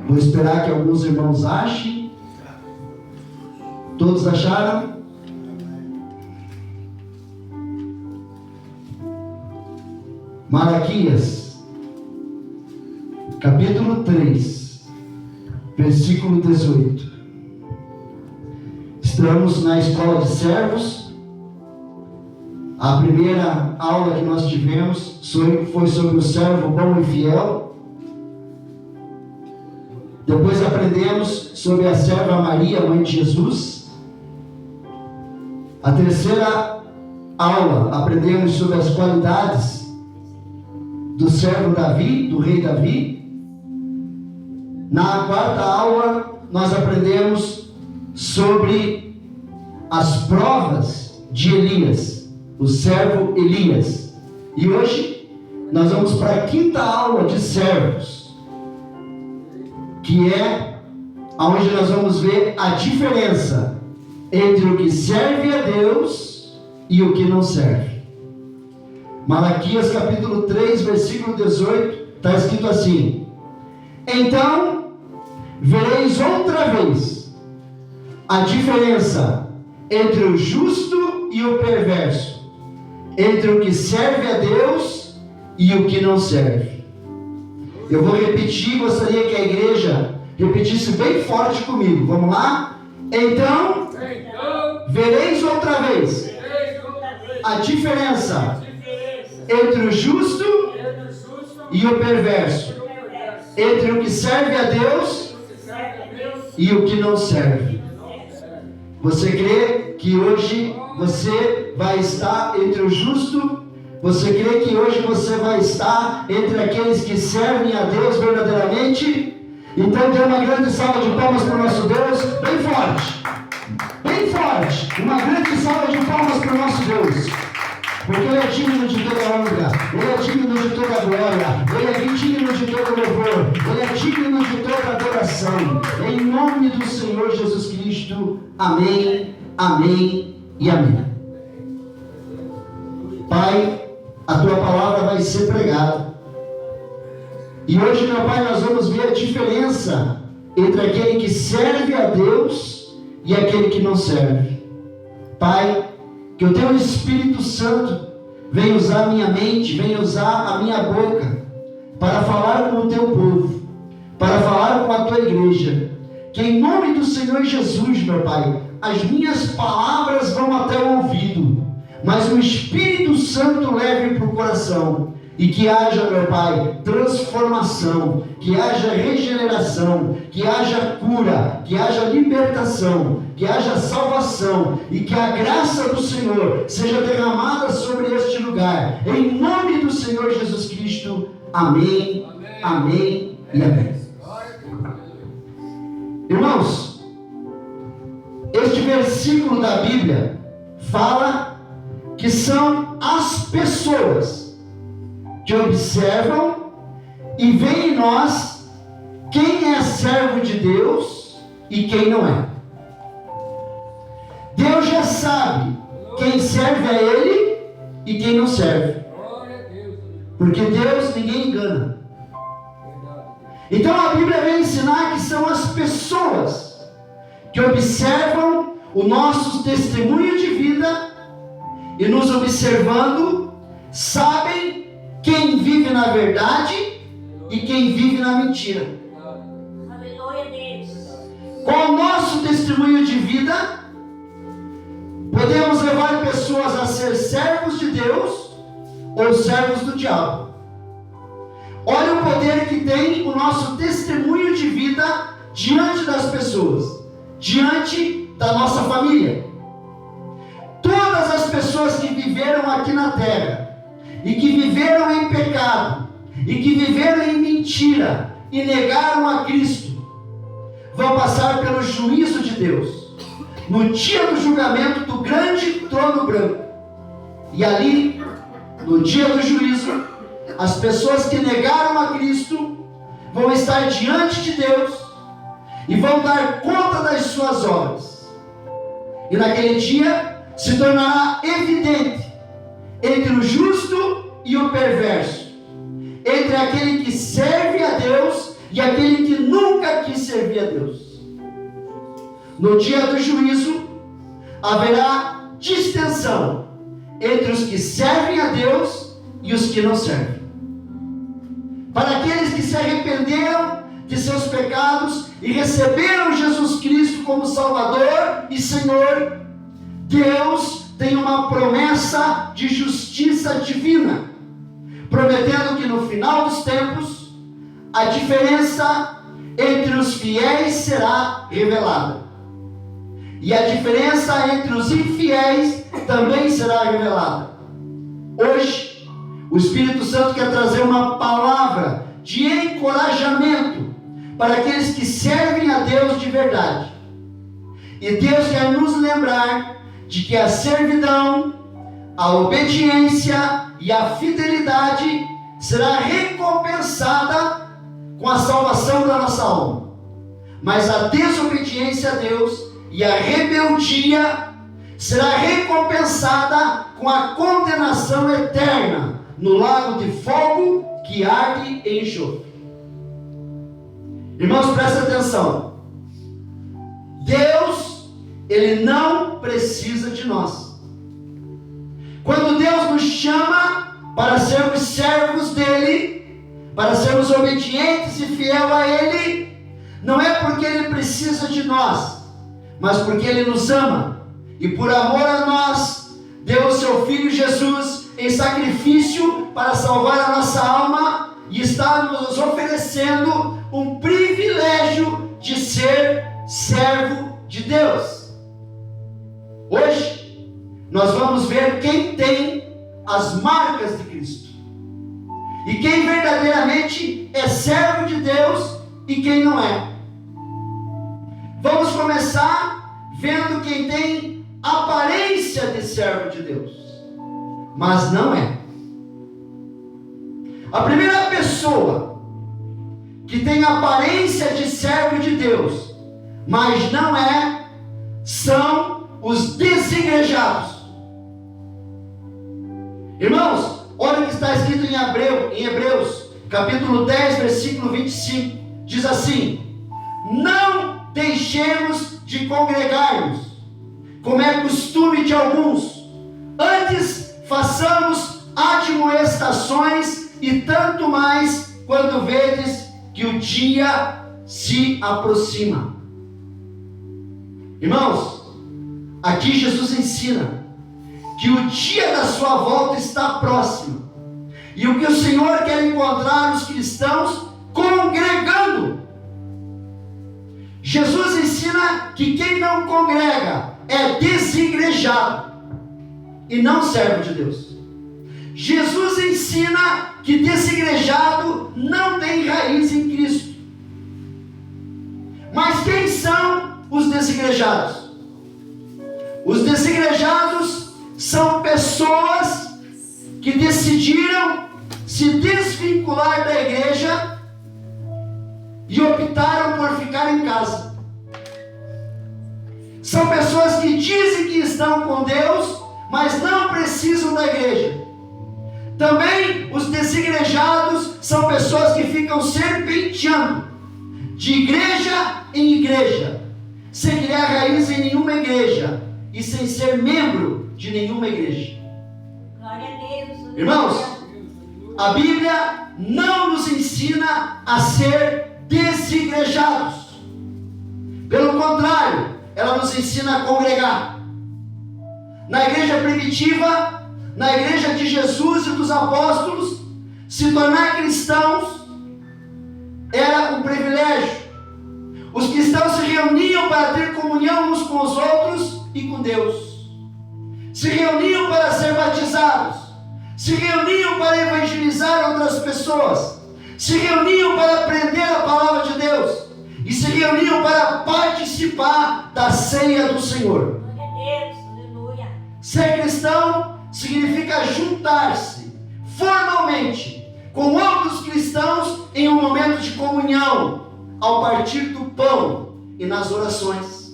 Vou esperar que alguns irmãos achem. Todos acharam? Malaquias, capítulo 3, versículo 18. Estamos na escola de servos. A primeira aula que nós tivemos foi sobre o servo bom e fiel. Depois aprendemos sobre a serva Maria, mãe de Jesus. A terceira aula aprendemos sobre as qualidades do servo Davi, do rei Davi. Na quarta aula nós aprendemos sobre as provas de Elias, o servo Elias. E hoje nós vamos para a quinta aula de servos, que é onde nós vamos ver a diferença entre o que serve a Deus e o que não serve. Malaquias capítulo 3, versículo 18, está escrito assim: então vereis outra vez a diferença entre o justo e o perverso, entre o que serve a Deus e o que não serve. Eu vou repetir, gostaria que a igreja repetisse bem forte comigo. Vamos lá? Então vereis outra vez a diferença entre o justo e o perverso, entre o que serve a Deus e o que não serve. Você crê que hoje você vai estar entre o justo? Você crê que hoje você vai estar entre aqueles que servem a Deus verdadeiramente? Então dê uma grande salva de palmas para o nosso Deus, bem forte, bem forte, uma grande salva de palmas para o nosso Deus. Porque Ele é digno de toda honra, Ele é digno de toda glória, Ele é digno de todo louvor, Ele é digno de toda adoração. Em nome do Senhor Jesus Cristo, amém, amém e amém. Pai, a Tua palavra vai ser pregada. E hoje, meu Pai, nós vamos ver a diferença entre aquele que serve a Deus e aquele que não serve. Pai, que o Teu Espírito Santo venha usar a minha mente, venha usar a minha boca para falar com o Teu povo, para falar com a Tua igreja. Que em nome do Senhor Jesus, meu Pai, as minhas palavras vão até o ouvido, mas o Espírito Santo leve para o coração. E que haja, meu Pai, transformação, que haja regeneração, que haja cura, que haja libertação, que haja salvação, e que a graça do Senhor seja derramada sobre este lugar. Em nome do Senhor Jesus Cristo. Amém, amém e amém. Irmãos, este versículo da Bíblia fala que são as pessoas que observam e veem em nós quem é servo de Deus e quem não é. Deus já sabe quem serve a Ele e quem não serve, porque Deus ninguém engana. Então a Bíblia vem ensinar que são as pessoas que observam o nosso testemunho de vida e, nos observando, sabem quem vive na verdade e quem vive na mentira. Aleluia, Deus. Com o nosso testemunho de vida, podemos levar pessoas a ser servos de Deus ou servos do diabo. Olha o poder que tem o nosso testemunho de vida diante das pessoas, diante da nossa família. Todas as pessoas que viveram aqui na terra e que viveram em pecado, e que viveram em mentira, e negaram a Cristo, vão passar pelo juízo de Deus, no dia do julgamento do grande trono branco. E ali, no dia do juízo, as pessoas que negaram a Cristo vão estar diante de Deus, e vão dar conta das suas obras. E naquele dia, se tornará evidente entre o justo e o perverso, entre aquele que serve a Deus e aquele que nunca servir a Deus. No dia do juízo, haverá distinção entre os que servem a Deus e os que não servem. Para aqueles que se arrependeram de seus pecados e receberam Jesus Cristo como Salvador e Senhor, Deus tem uma promessa de justiça divina, prometendo que no final dos tempos, a diferença entre os fiéis será revelada. E a diferença entre os infiéis também será revelada. Hoje, o Espírito Santo quer trazer uma palavra de encorajamento para aqueles que servem a Deus de verdade. E Deus quer nos lembrar de que a servidão, a obediência e a fidelidade será recompensada com a salvação da nossa alma. Mas a desobediência a Deus e a rebeldia será recompensada com a condenação eterna no lago de fogo que arde em enxofre. Irmãos, prestem atenção. Deus, Ele não precisa de nós. Quando Deus nos chama para sermos servos dEle, para sermos obedientes e fiéis a Ele, não é porque Ele precisa de nós, mas porque Ele nos ama, e por amor a nós, deu o seu Filho Jesus em sacrifício para salvar a nossa alma, e está nos oferecendo um privilégio de ser servo de Deus. Hoje, nós vamos ver quem tem as marcas de Cristo, e quem verdadeiramente é servo de Deus e quem não é. Vamos começar vendo quem tem aparência de servo de Deus, mas não é. A primeira pessoa que tem aparência de servo de Deus, mas não é, são os desigrejados. Irmãos, olha o que está escrito em Hebreus, capítulo 10, versículo 25. Diz assim: não deixemos de congregar-nos, como é costume de alguns, antes façamos admoestações, e tanto mais quando vedes que o dia se aproxima. Irmãos, aqui Jesus ensina que o dia da sua volta está próximo, e o que o Senhor quer encontrar os cristãos congregando. Jesus ensina que quem não congrega é desigrejado e não servo de Deus. Jesus ensina que desigrejado não tem raiz em Cristo. Mas quem são os desigrejados? Os desigrejados são pessoas que decidiram se desvincular da igreja e optaram por ficar em casa. São pessoas que dizem que estão com Deus, mas não precisam da igreja. Também os desigrejados são pessoas que ficam serpenteando de igreja em igreja, sem criar raiz em nenhuma igreja e sem ser membro de nenhuma igreja. Glória a Deus. Irmãos, a Bíblia não nos ensina a ser desigrejados. Pelo contrário, ela nos ensina a congregar. Na igreja primitiva, na igreja de Jesus e dos apóstolos, se tornar cristãos era um privilégio. Os cristãos se reuniam para ter comunhão uns com os outros e com Deus. Se reuniam para ser batizados. Se reuniam para evangelizar outras pessoas. Se reuniam para aprender a palavra de Deus. E se reuniam para participar da ceia do Senhor. Glória a Deus, aleluia. Ser cristão significa juntar-se formalmente com outros cristãos em um momento de comunhão, ao partir do pão e nas orações.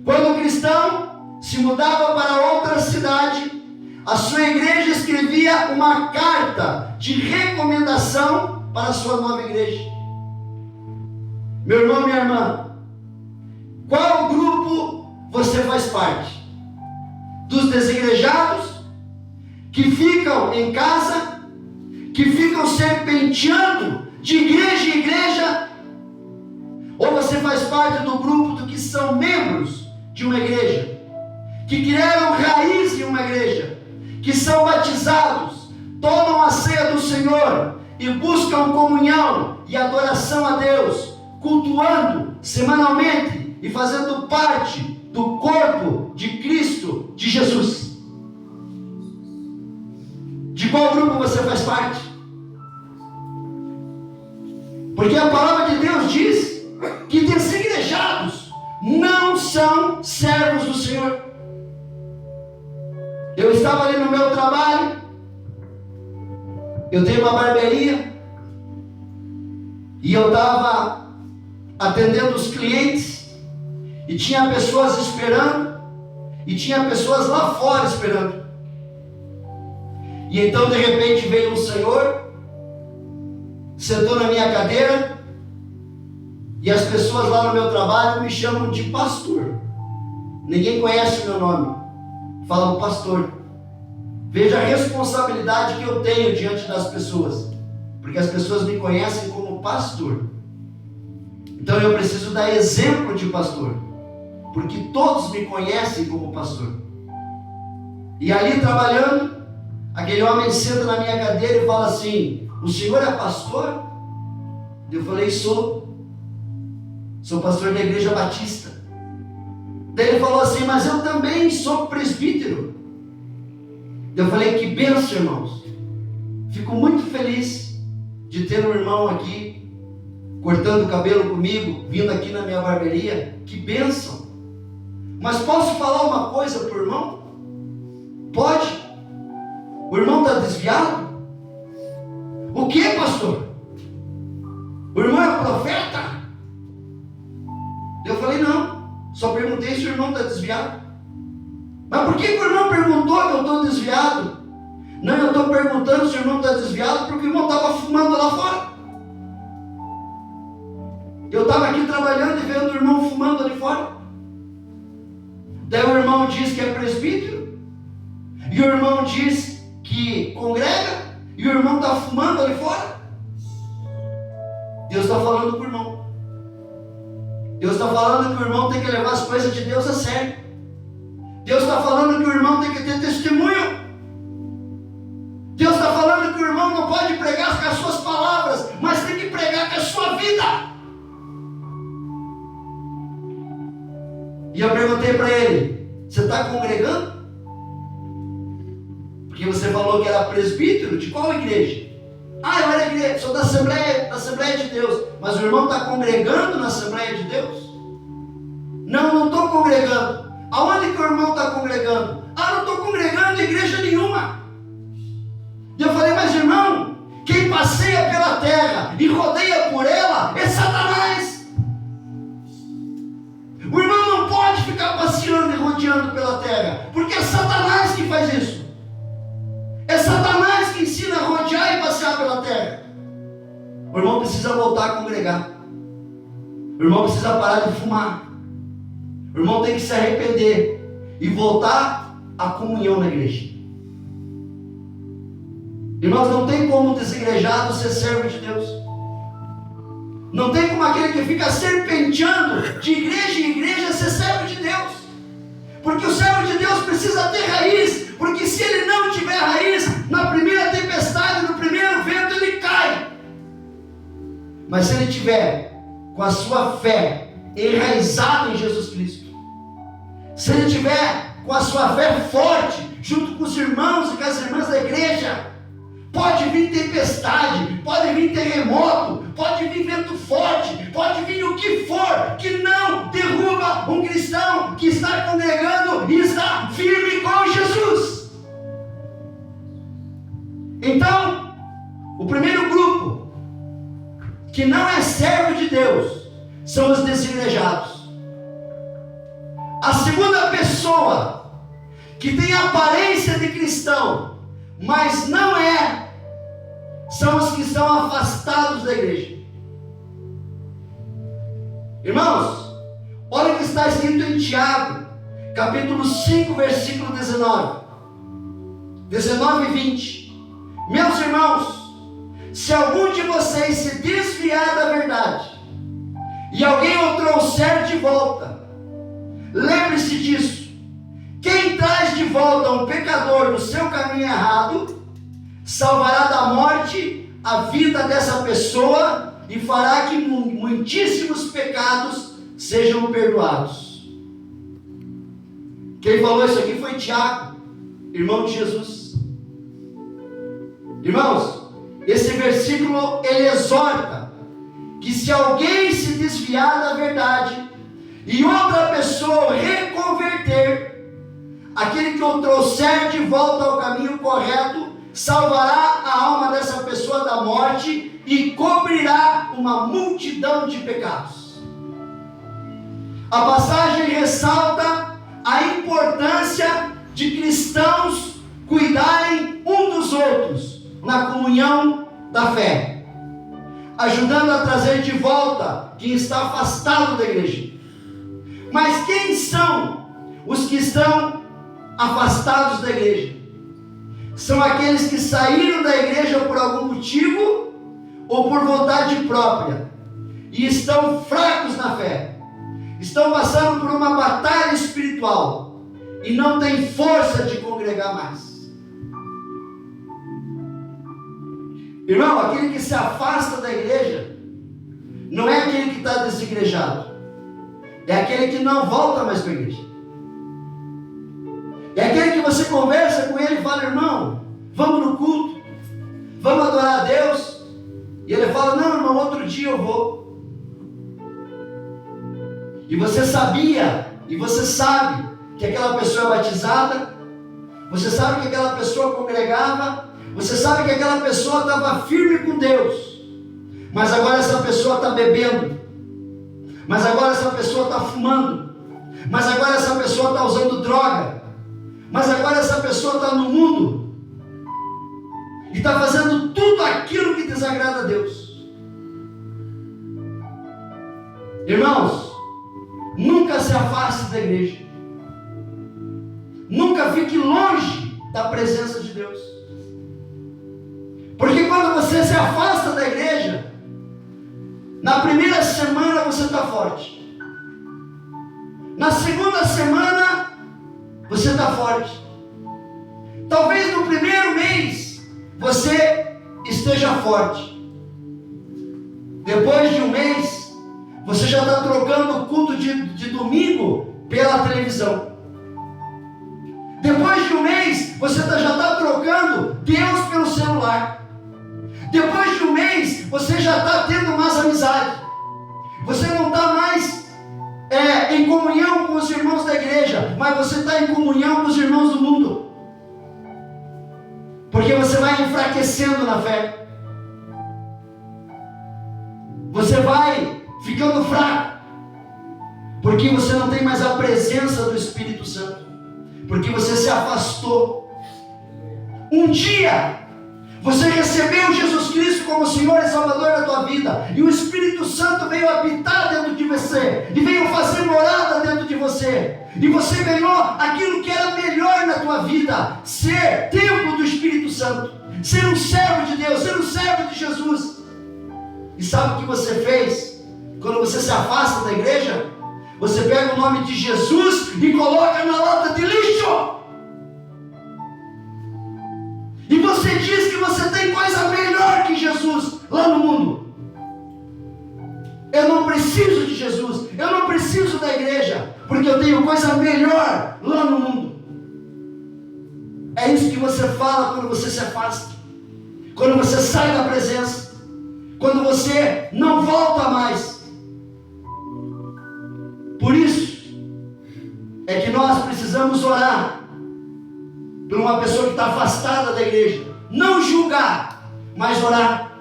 Quando o cristão se mudava para outra cidade, a sua igreja escrevia uma carta de recomendação para a sua nova igreja. Meu irmão, minha irmã, qual grupo você faz parte? Dos desigrejados, que ficam em casa, que ficam serpenteando de igreja em igreja? Ou você faz parte do grupo do que são membros de uma igreja, que criaram raiz em uma igreja, que são batizados, tomam a ceia do Senhor e buscam comunhão e adoração a Deus, cultuando semanalmente e fazendo parte do corpo de Cristo, de Jesus? De qual grupo você faz parte? Porque a palavra de Deus diz que desigrejados não são servos do Senhor. Eu estava ali no meu trabalho, eu tenho uma barbearia, e eu estava atendendo os clientes, e tinha pessoas esperando, e tinha pessoas lá fora esperando. E então de repente veio um senhor, sentou na minha cadeira, e as pessoas lá no meu trabalho me chamam de pastor. Ninguém conhece o meu nome, falam pastor. Veja a responsabilidade que eu tenho diante das pessoas, porque as pessoas me conhecem como pastor. Então eu preciso dar exemplo de pastor, porque todos me conhecem como pastor. E ali trabalhando, aquele homem senta na minha cadeira e fala assim: o senhor é pastor? Eu falei: sou pastor da Igreja Batista. Daí ele falou assim: mas eu também sou presbítero. Eu falei: que bênção, irmãos. Fico muito feliz de ter um irmão aqui cortando o cabelo comigo, vindo aqui na minha barbearia. Que bênção. Mas posso falar uma coisa para o irmão? Pode? O irmão está desviado? O que, pastor? O irmão é profeta? Eu falei: não, só perguntei se o irmão está desviado. Mas por que o irmão perguntou que eu estou desviado? Não, eu estou perguntando se o irmão está desviado porque o irmão estava fumando lá fora. Eu estava aqui trabalhando e vendo o irmão fumando ali fora. Daí o irmão diz que é presbítero, e o irmão diz que congrega, e o irmão está fumando ali fora. Deus está falando com o irmão. Deus está falando que o irmão tem que levar as coisas de Deus a sério. Deus está falando que o irmão tem que ter testemunho. Deus está falando que o irmão não pode pregar com as suas palavras, mas tem que pregar com a sua vida. E eu perguntei para ele: você está congregando? Porque você falou que era presbítero. De qual igreja? Ah, eu era igreja, sou da Assembleia de Deus. Mas o irmão está congregando na Assembleia de Deus? Não, não estou congregando. Aonde que o irmão está congregando? Ah, não estou congregando em igreja nenhuma. E eu falei: mas irmão, quem passeia pela terra e rodeia por ela é Satanás. O irmão não pode ficar passeando e rodeando pela terra, porque é Satanás que faz isso. É Satanás que ensina a rodear e passear pela terra. O irmão precisa voltar a congregar. O irmão precisa parar de fumar. O irmão tem que se arrepender e voltar à comunhão na igreja. Irmãos, não tem como desigrejado ser servo de Deus. Não tem como aquele que fica serpenteando de igreja em igreja ser servo de Deus. Porque o servo de Deus precisa ter raiz. Porque se ele não tiver raiz, na primeira tempestade, no primeiro vento, ele cai. Mas se ele tiver com a sua fé enraizada em Jesus Cristo, se ele tiver com a sua fé forte, junto com os irmãos e com as irmãs da igreja, pode vir tempestade, pode vir terremoto, pode vir vento forte, pode vir o que for, que não derruba um cristão que está congregando e está firme com Jesus. Então, o primeiro grupo que não é servo de Deus são os desigrejados. A segunda pessoa que tem aparência de cristão, mas não é, são os que estão afastados da igreja. Irmãos, olha o que está escrito em Tiago, capítulo 5, versículo 19 e 20. Meus irmãos, se algum de vocês se desviar da verdade, e alguém o trouxer de volta, lembre-se disso: quem traz de volta um pecador do seu caminho errado, salvará da morte a vida dessa pessoa e fará que muitíssimos pecados sejam perdoados. Quem falou isso aqui foi Tiago, irmão de Jesus. Irmãos, esse versículo ele exorta que se alguém se desviar da verdade e outra pessoa o reconverter, aquele que o trouxer de volta ao caminho correto salvará a alma dessa pessoa da morte e cobrirá uma multidão de pecados. A passagem ressalta a importância de cristãos cuidarem um dos outros na comunhão da fé, ajudando a trazer de volta quem está afastado da igreja. Mas quem são os que estão afastados da igreja? São aqueles que saíram da igreja por algum motivo ou por vontade própria e estão fracos na fé, estão passando por uma batalha espiritual e não têm força de congregar mais. Irmão, aquele que se afasta da igreja não é aquele que está desigrejado, é aquele que não volta mais para a igreja. É aquele que você conversa com ele e fala: irmão, vamos no culto, vamos adorar a Deus, e ele fala: não, irmão, outro dia eu vou. E você sabia, e você sabe que aquela pessoa é batizada, você sabe que aquela pessoa congregava, você sabe que aquela pessoa estava firme com Deus, mas agora essa pessoa está bebendo, mas agora essa pessoa está fumando, mas agora essa pessoa está usando droga, mas agora essa pessoa está no mundo e está fazendo tudo aquilo que desagrada a Deus. Irmãos, nunca se afaste da igreja, nunca fique longe da presença de Deus, porque quando você se afasta da igreja, na primeira semana você está forte, na segunda semana você está forte, talvez no primeiro mês você esteja forte, depois de um mês você já está trocando o culto de domingo pela televisão, depois de um mês você já está trocando Deus pelo celular, depois de um mês você já está tendo mais amizade, você não está mais em comunhão com os irmãos da igreja, mas você está em comunhão com os irmãos do mundo, porque você vai enfraquecendo na fé, você vai ficando fraco, porque você não tem mais a presença do Espírito Santo, porque você se afastou. Um dia você recebeu Jesus Cristo como Senhor e Salvador da tua vida, e o Espírito Santo veio habitar dentro de você, e veio fazer morada dentro de você, e você ganhou aquilo que era melhor na tua vida: ser templo do Espírito Santo, ser um servo de Deus, ser um servo de Jesus. E sabe o que você fez? Quando você se afasta da igreja, você pega o nome de Jesus e coloca na lata de lixo, e você diz que você tem coisa melhor que Jesus lá no mundo. Eu não preciso de Jesus, eu não preciso da igreja, porque eu tenho coisa melhor lá no mundo. É isso que você fala quando você se afasta, quando você sai da presença, quando você não volta mais. Por isso é que nós precisamos orar por uma pessoa que está afastada da igreja, não julgar, mas orar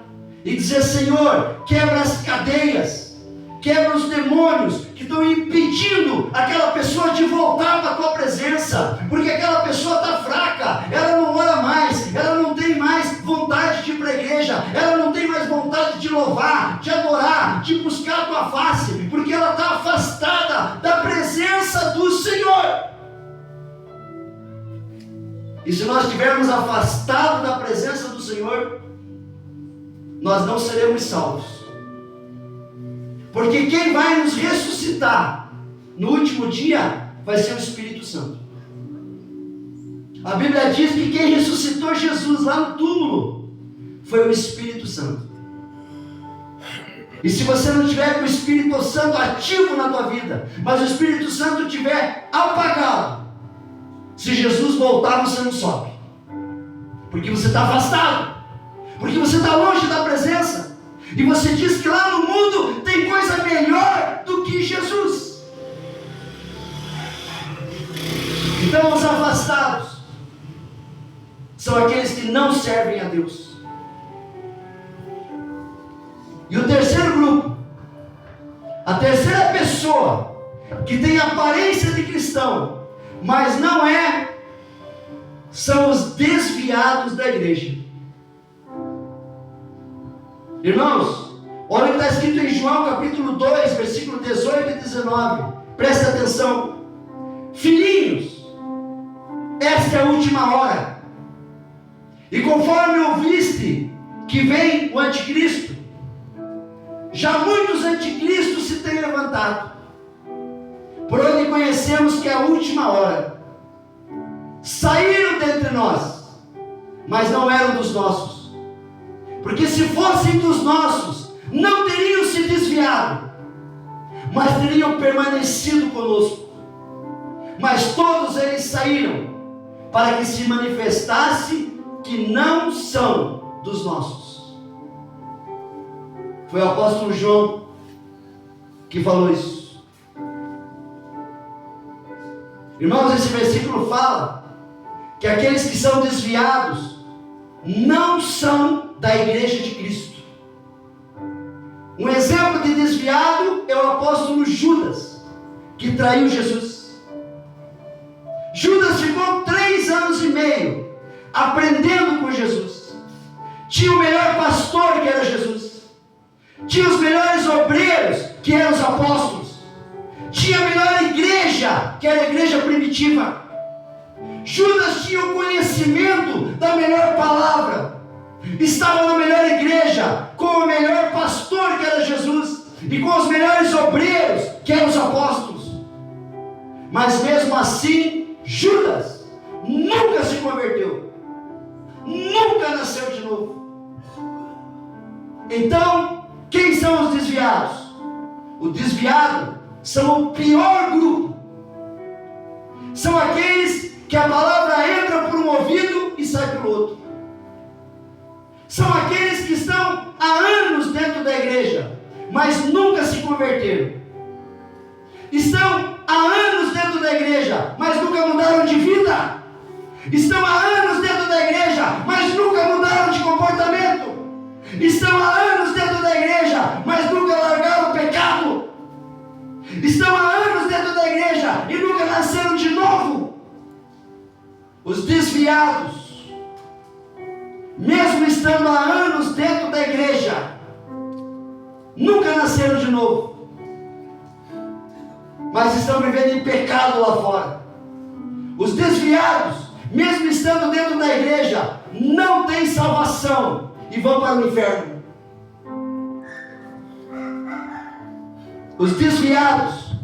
e dizer: Senhor, quebra as cadeias, quebra os demônios que estão impedindo aquela pessoa de voltar para a tua presença, porque aquela pessoa está fraca, ela não ora mais, ela não tem mais vontade de ir para a igreja, ela não tem mais vontade de louvar, de adorar, de buscar a tua face, porque ela está E se nós estivermos afastados da presença do Senhor, nós não seremos salvos. Porque quem vai nos ressuscitar no último dia vai ser o Espírito Santo. A Bíblia diz que quem ressuscitou Jesus lá no túmulo foi o Espírito Santo. E se você não tiver com o Espírito Santo ativo na tua vida, mas o Espírito Santo tiver apagado, se Jesus voltar, você não sobe. Porque você está afastado. Porque você está longe da presença. E você diz que lá no mundo tem coisa melhor do que Jesus. Então os afastados são aqueles que não servem a Deus. E o terceiro grupo, a terceira pessoa que tem aparência de cristão, mas não é, são os desviados da igreja. Irmãos, olha o que está escrito em João capítulo 2, versículo 18 e 19. Presta atenção. Filhinhos, esta é a última hora. E conforme ouviste que vem o anticristo, já muitos anticristos se têm levantado, por onde conhecemos que é a última hora. Saíram dentre nós, mas não eram dos nossos. Porque se fossem dos nossos, não teriam se desviado, mas teriam permanecido conosco. Mas todos eles saíram, para que se manifestasse que não são dos nossos. Foi o apóstolo João que falou isso. Irmãos, esse versículo fala que aqueles que são desviados não são da igreja de Cristo. Um exemplo de desviado é o apóstolo Judas, que traiu Jesus. Judas ficou 3 anos e meio aprendendo com Jesus. Tinha o melhor pastor, que era Jesus. Tinha os melhores obreiros, que eram os apóstolos. Tinha a melhor igreja, que era a igreja primitiva. Judas tinha o conhecimento da melhor palavra. Estava na melhor igreja, com o melhor pastor, que era Jesus, e com os melhores obreiros, que eram os apóstolos. Mas mesmo assim, Judas nunca se converteu, nunca nasceu de novo. Então, quem são os desviados? O desviado são o pior grupo. São aqueles que a palavra entra por um ouvido e sai pelo outro. São aqueles que estão há anos dentro da igreja, mas nunca se converteram. Estão há anos dentro da igreja, mas nunca mudaram de vida. Estão há anos dentro da igreja, mas nunca mudaram de comportamento. Estão há anos dentro da igreja, mas nunca largaram o pecado. Estão há anos dentro da igreja e nunca nasceram de novo. Os desviados, mesmo estando há anos dentro da igreja, nunca nasceram de novo, mas estão vivendo em pecado lá fora. Os desviados, mesmo estando dentro da igreja, não têm salvação e vão para o inferno. Os desviados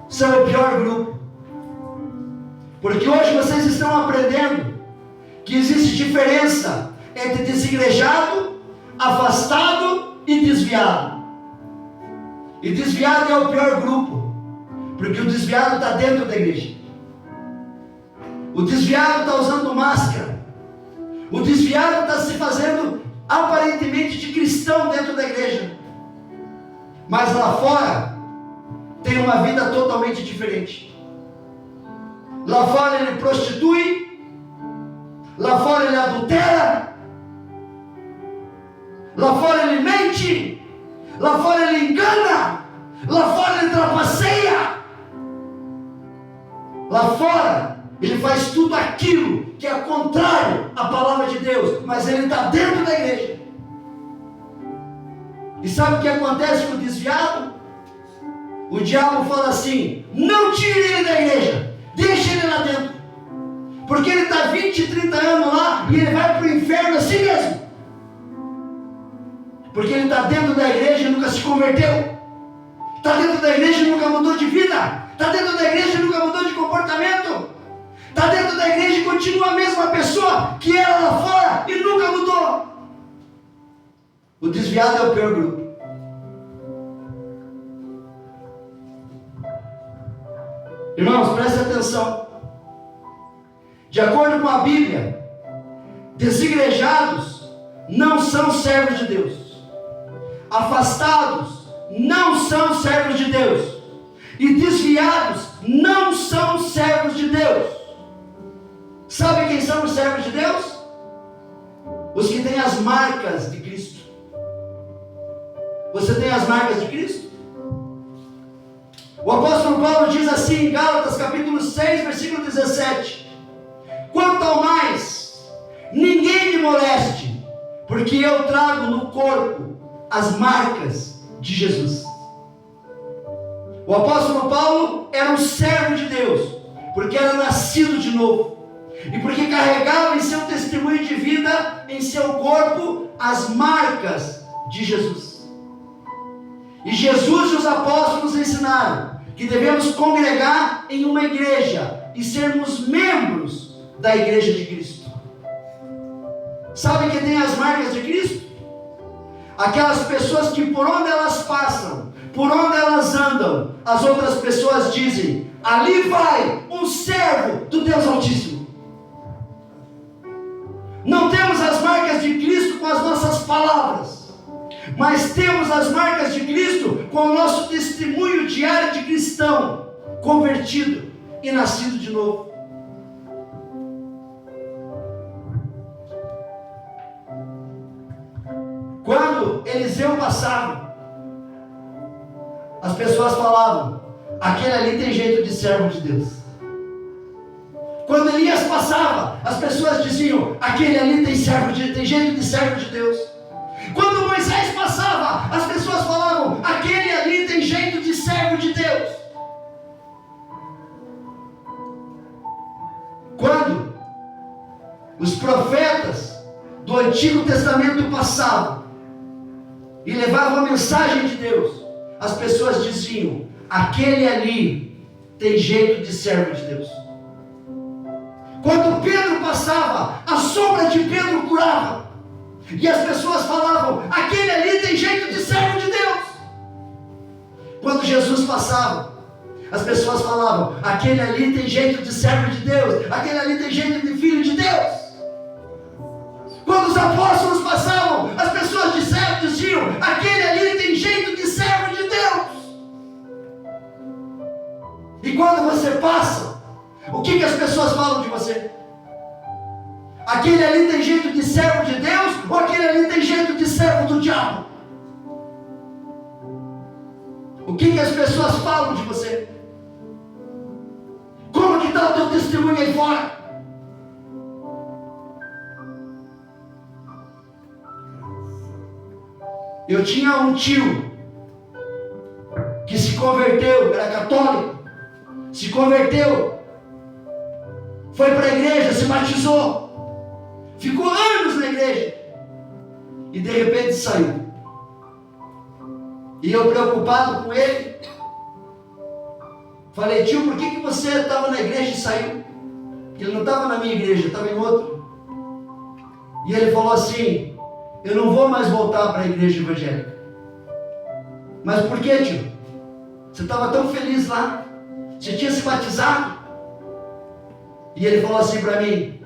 são o pior grupo, porque hoje vocês estão aprendendo que existe diferença entre desigrejado, afastado e desviado. E desviado é o pior grupo, porque o desviado está dentro da igreja. O desviado está usando máscara. O desviado está se fazendo aparentemente de cristão dentro da igreja, mas lá fora tem uma vida totalmente diferente. Lá fora ele prostitui, lá fora ele adultera, lá fora ele mente, lá fora ele engana, lá fora ele trapaceia, lá fora ele faz tudo aquilo que é contrário à palavra de Deus, mas ele está dentro da igreja. E sabe o que acontece com o desviado? O diabo fala assim: não tire ele da igreja, deixe ele lá dentro, Porque ele está 20, 30 anos lá e ele vai para o inferno assim mesmo. Porque ele está dentro da igreja e nunca se converteu. Está dentro da igreja e nunca mudou de vida. Está dentro da igreja e nunca mudou de comportamento. Está dentro da igreja e continua a mesma pessoa que era lá fora e nunca mudou. O desviado é o pior grupo. Irmãos, preste atenção. De acordo com a Bíblia, desigrejados não são servos de Deus. Afastados não são servos de Deus. E desviados não são servos de Deus. Sabe quem são os servos de Deus? Os que têm as marcas de Cristo. Você tem as marcas de Cristo? O apóstolo Paulo diz assim em Gálatas capítulo 6, versículo 17: quanto ao mais, ninguém me moleste, porque eu trago no corpo as marcas de Jesus. O apóstolo Paulo era um servo de Deus, porque era nascido de novo, e porque carregava em seu testemunho de vida, em seu corpo, as marcas de Jesus. E Jesus e os apóstolos ensinaram que devemos congregar em uma igreja e sermos membros da igreja de Cristo. Sabe quem tem as marcas de Cristo? Aquelas pessoas que por onde elas passam, por onde elas andam, as outras pessoas dizem: ali vai um servo do Deus Altíssimo. Não temos as marcas de Cristo com as nossas palavras, mas temos as marcas de Cristo com o nosso testemunho diário de cristão, convertido e nascido de novo. Quando Eliseu passava, as pessoas falavam: aquele ali tem jeito de servo de Deus. Quando Elias passava, as pessoas diziam: aquele ali tem jeito de servo de Deus. Quando Moisés passava, as pessoas falavam: aquele ali tem jeito de servo de Deus. Quando os profetas do Antigo Testamento passavam e levavam a mensagem de Deus, as pessoas diziam: aquele ali tem jeito de servo de Deus. Quando Pedro passava, a sombra de Pedro curava, e as pessoas falavam: aquele ali tem jeito de servo de Deus. Quando Jesus passava, as pessoas falavam: aquele ali tem jeito de servo de Deus, aquele ali tem jeito de filho de Deus. Quando os apóstolos passavam, as pessoas diziam: aquele ali tem jeito de servo de Deus. E quando você passa, o que as pessoas falam de você? Aquele ali tem jeito de servo de Deus, ou aquele ali tem jeito de servo do diabo? O que as pessoas falam de você? Como que está o teu testemunho aí fora? Eu tinha um tio que se converteu, era católico, se converteu, foi para a igreja, se batizou, ficou anos na igreja e de repente saiu. E eu preocupado com ele, falei: tio, por que você estava na igreja e saiu? Porque ele não estava na minha igreja, estava em outra. E ele falou assim: eu não vou mais voltar para a igreja evangélica. Mas por que, tio? Você estava tão feliz lá, você tinha se batizado. E ele falou assim para mim: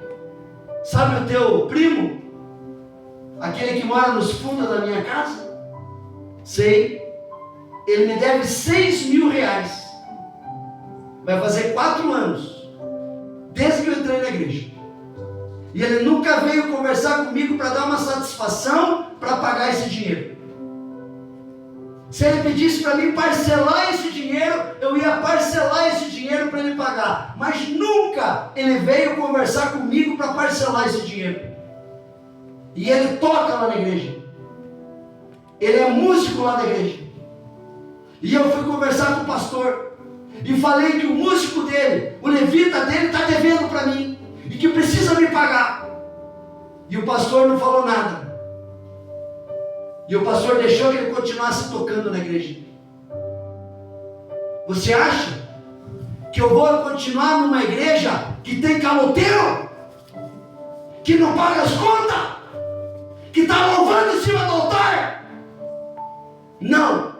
sabe o teu primo? Aquele que mora nos fundos da minha casa? Sei. Ele me deve 6 mil reais. Vai fazer 4 anos desde que eu entrei na igreja. E ele nunca veio conversar comigo para dar uma satisfação para pagar esse dinheiro. Se ele pedisse para mim parcelar esse dinheiro, eu ia parcelar esse dinheiro para ele pagar. Mas nunca ele veio conversar comigo para parcelar esse dinheiro. E ele toca lá na igreja. Ele é músico lá na igreja. E eu fui conversar com o pastor e falei que o músico dele, o levita dele, está devendo para mim. e que precisa me pagar. E o pastor não falou nada. E o pastor deixou que ele continuasse tocando na igreja. Você acha que eu vou continuar numa igreja que tem caloteiro? Que não paga as contas? Que está louvando em cima do altar? Não.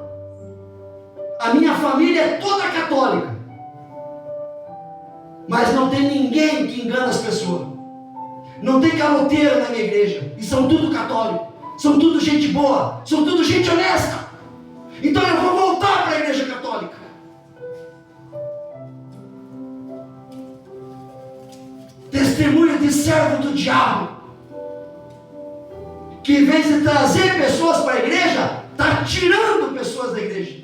A minha família é toda católica. Mas não tem ninguém que engana as pessoas. Não tem caloteiro na minha igreja. E são tudo católicos. São tudo gente boa. São tudo gente honesta. Então eu vou voltar para a igreja católica. Testemunho de servo do diabo, que em vez de trazer pessoas para a igreja, está tirando pessoas da igreja.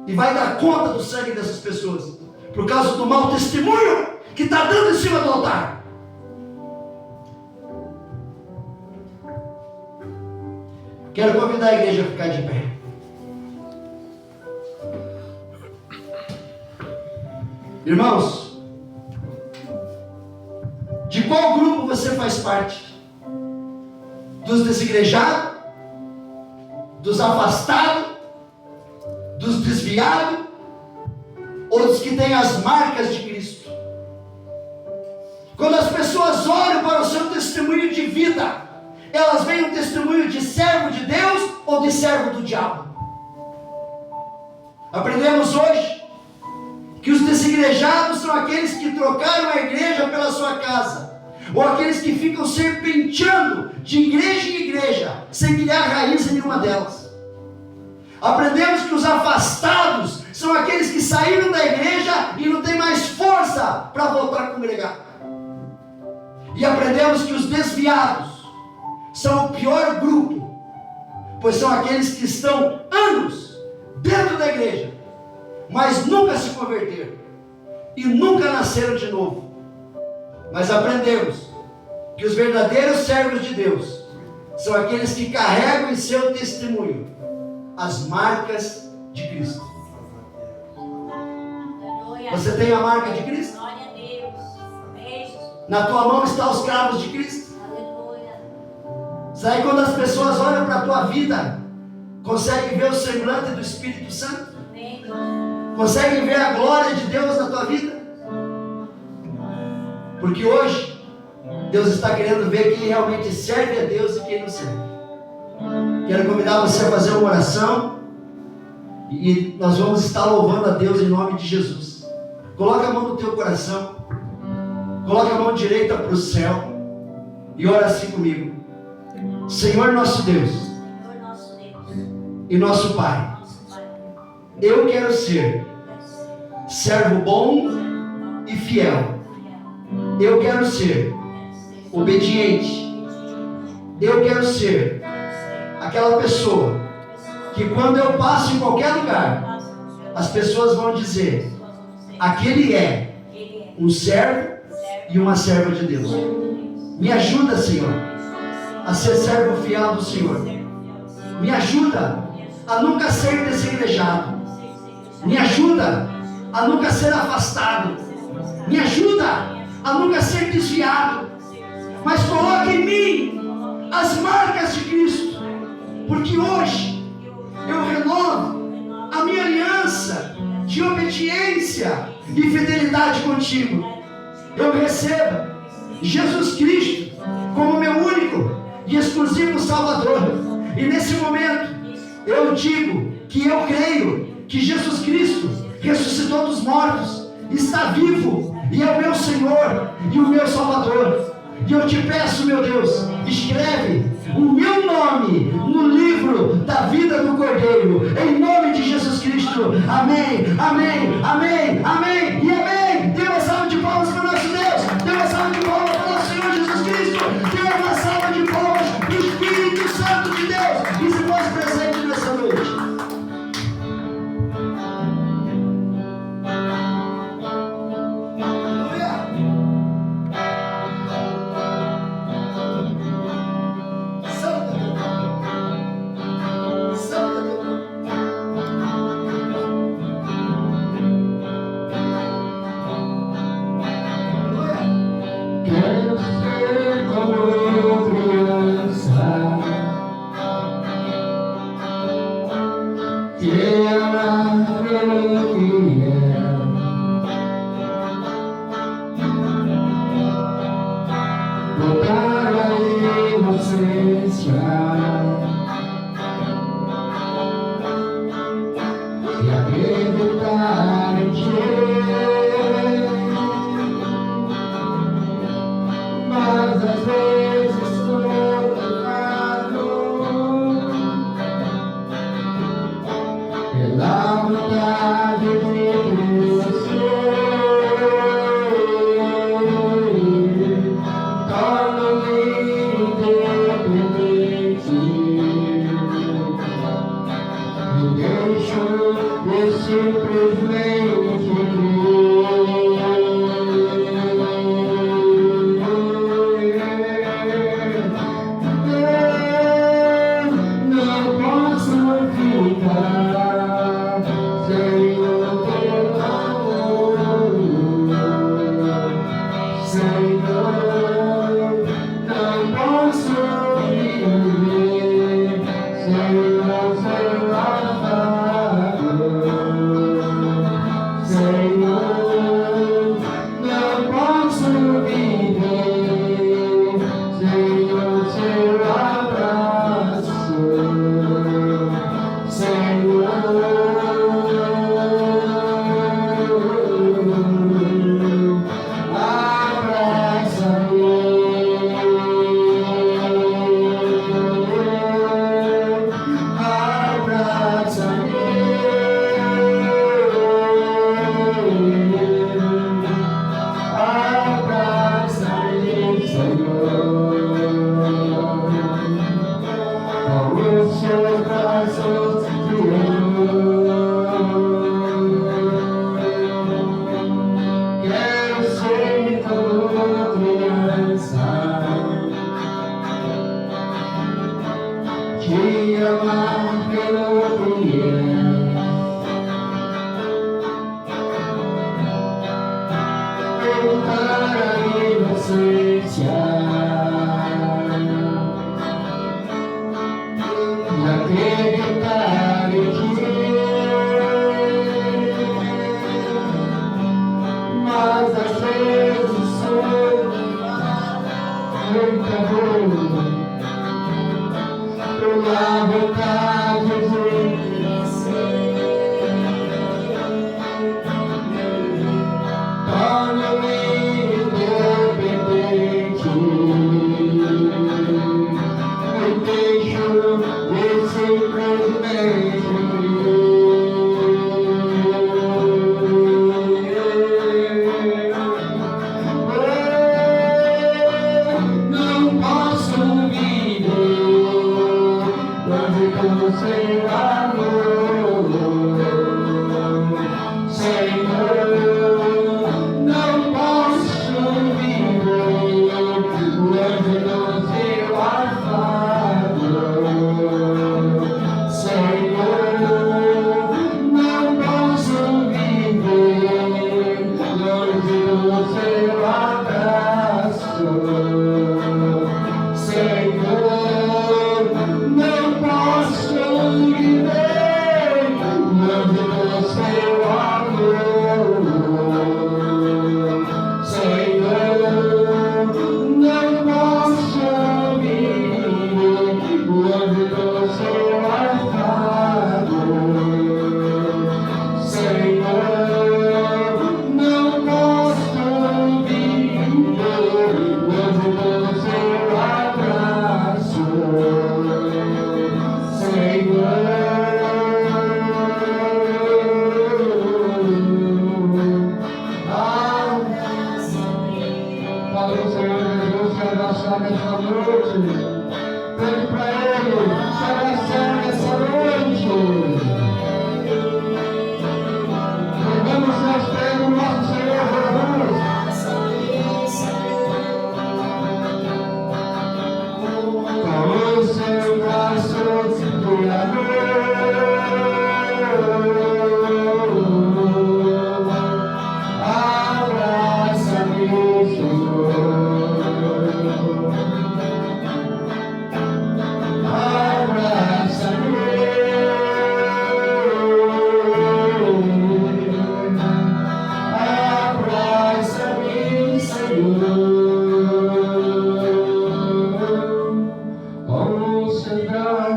E vai dar conta do sangue dessas pessoas, por causa do mau testemunho que está dando em cima do altar. Quero convidar a igreja a ficar de pé. Irmãos, de qual grupo você faz parte? Dos desigrejados? Dos afastados? Dos desviados? Ou dos que têm as marcas de Cristo? Quando as pessoas olham para o seu testemunho de vida, elas veem um testemunho de servo de Deus ou de servo do diabo? Aprendemos hoje que os desigrejados são aqueles que trocaram a igreja pela sua casa, ou aqueles que ficam serpenteando de igreja em igreja, sem criar raiz em nenhuma delas. Aprendemos que os afastados são aqueles que saíram da igreja e não têm mais força para voltar a congregar. E aprendemos que os desviados são o pior grupo, pois são aqueles que estão anos dentro da igreja, mas nunca se converteram e nunca nasceram de novo. Mas aprendemos que os verdadeiros servos de Deus são aqueles que carregam em seu testemunho as marcas de Cristo. Aleluia. Você tem a marca de Cristo? Glória a Deus. Beijo. Na tua mão estão os cravos de Cristo. Aleluia. Sabe quando as pessoas olham para a tua vida, conseguem ver o semblante do Espírito Santo? Amém. Conseguem ver a glória de Deus na tua vida? Porque hoje Deus está querendo ver quem realmente serve a Deus e quem não serve. Quero convidar você a fazer uma oração e nós vamos estar louvando a Deus em nome de Jesus. Coloca a mão no teu coração, coloca a mão direita para o céu e ora assim comigo. Senhor nosso Deus Senhor nosso Deus. e nosso Pai, Nosso Pai. eu quero ser servo bom e fiel. Eu quero ser obediente. Eu quero ser aquela pessoa que quando eu passo em qualquer lugar, as pessoas vão dizer: aquele é um servo e uma serva de Deus. Me ajuda, Senhor, a ser servo fiel do Senhor. Me ajuda a nunca ser desigrejado. Me ajuda a nunca ser afastado. Me ajuda a nunca ser desviado. Mas coloque em mim as marcas de Cristo, porque hoje eu renovo a minha aliança de obediência e fidelidade contigo. Eu recebo Jesus Cristo como meu único e exclusivo Salvador. E nesse momento eu digo que eu creio que Jesus Cristo ressuscitou dos mortos, está vivo e é o meu Senhor e o meu Salvador. E eu te peço, meu Deus, escreve o meu nome no livro da vida do Cordeiro, em nome de Jesus Cristo. Amém, amém, amém, amém e amém. Dê uma salva de palmas para o nosso Deus. Dê uma salva de palmas para o nosso Senhor Jesus Cristo. Dê uma salva de palmas para o Espírito Santo de Deus que se faz presente nessa noite. amar pelo que é. Voltar à inocência e acreditar em ti. Mas às vezes sou levado pela vontade de crescer. Torno-me independente, me deixo de simplesmente não posso ficar sem o teu amor, Senhor. Não posso viver sem o seu afago, Senhor. Não posso viver sem o seu abraço, Senhor. Abraça-me, Senhor. Com os seus braços de amor, quero ser tua criança, te amar pelo que é. Voltar à inocência e acreditar em ti. Mas às vezes sou muito bom pela vontade de crescer. Torno-me independente, me deixo de simplesmente não posso viver longe do seu amor, Senhor. Não posso viver longe do seu afago, Senhor. Não posso viver longe do seu abraço, Senhor. Não posso viver longe do seu amor, Senhor. Não posso viver longe do seu afago, Senhor. Não posso viver longe do seu abraço, Senhor.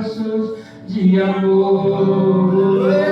laços de amor.